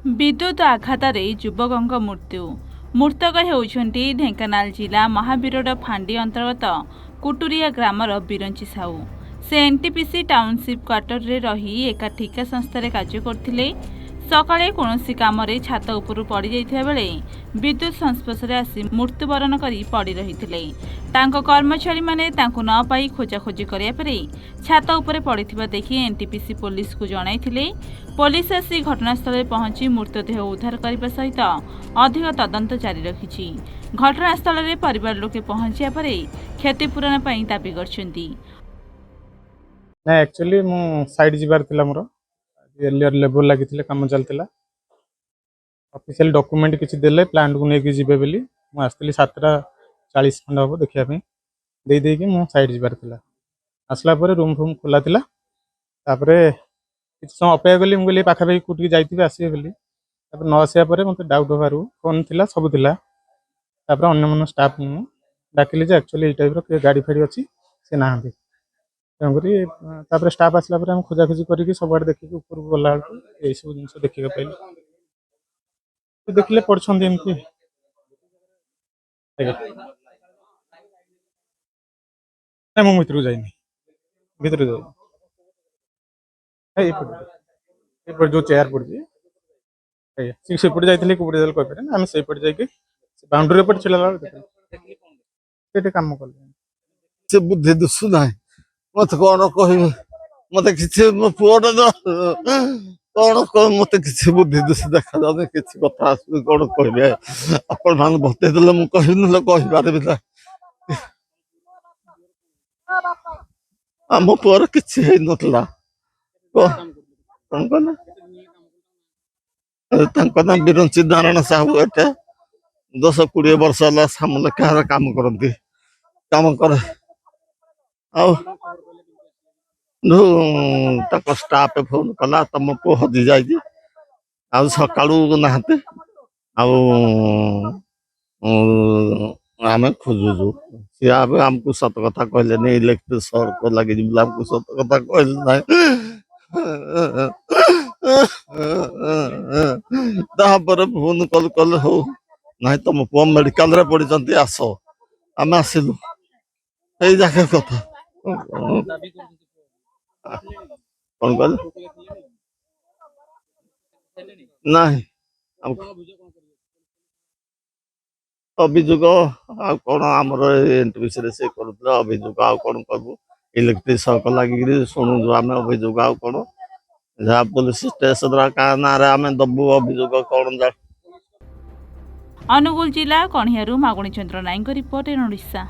विद्युत आघात युवक मृत्यु मृतक होती ढेंकानाल जिला महावीरड फांडी अंतर्गत कुटुरिया ग्रामर बिरंची साहू। से एनटीपीसी टाउनशिप क्वार्टर रे रही एका ठिका संस्था कार्य करथिले। सकाळे कोनोसी काम छात उपरू पड़ जाइथिबा बेले विद्युत संस्पर्श आसी मृत्युवरण करी पड़ी रहिथिले। तांको कर्मचारी माने तांको न पाई खोजाखोजी करिया परे छात उपरे पड़िथिबा देखि एनटीपीसी पुलिस को जणाइथिले। पुलिस आसी घटनास्थल पहुंची मृतदेह उद्धार करने सहित अधिक तदंत जारी रखिछि। घटनास्थल में परिवार लोके पहुंचिया परे क्षतिपूरण पई दाबी करछन्ती। ना एक्चुअली मु साइड जिबार थिला मोर एलियर लेबर लागिथिले काम चलतिला। ऑफिशियल डॉक्यूमेंट किछि देले प्लांट को नेकी जिबे बेली मु आस्तिली 7:40 खंड हो देखिया पे दे कि मु साइड जिबार थिला। आसला परे रूम फूम खोला थिला। तापरे किछि समय अपेक्षा कली मु गली पाखा पाखी कुटकी जाइथिबे आसीबे बेली। तापर न आसिया परे मते डाउट होबारु फोन थिला सब थिला। तापर अन्य मन स्टाफ मु डाकिली जे एक्चुअली ए टाइप रो गाड़ी फेरी अछि से नाहंती। तापर स्टाफ आसला पर हम खोजाखोजी करके सबआड़ देखिए ऊपर को गला ये सब जिन देखा पाइल देखले पड़छन एमती मु भितर जाइनी भितर जाइए जो चेयर पड़ी सेपटे जाइए कौटे कहीपर आम से बाउंड्री पट चला काम कले बुद्धि दुसु ना मत कौन कह मत कि मो पुआटा कौन मत कि बुद्धि दुसु देखा जाने कि कथा कौन कहे आपण मान बतेदेले मुझे कहना कहीपर आम पुअर कि नाला कौन कहना बिरंची नारायण साहू एटे 10-20 वर्ष है सामलेखा काम करती काम कर स्टाफ फोन कला तुम पु हजि जाए सका नहाते आम खोजुचु सी आमको सत कथा कहले इलेक्ट्रिक सर्क लगे आमको सत कथा कहले ना फोन कल कल हो ना तुम पुआ मेडिकल पड़ी आस आम आसिलु यही जाके कथा कौन कल ना अभियोग कौन आमर एनटीपीसी से कर अभियोग आ कौन करू इलेक्ट्रिक सर्क लगे शुणु आम अभियोग आ कौन जहाँ पुलिस स्टेशन ना आम दबु अभियोग कौन जा। अनुगुल जिला कणियारू मागुणी चंद्र नाईक रिपोर्ट इन ओडिशा।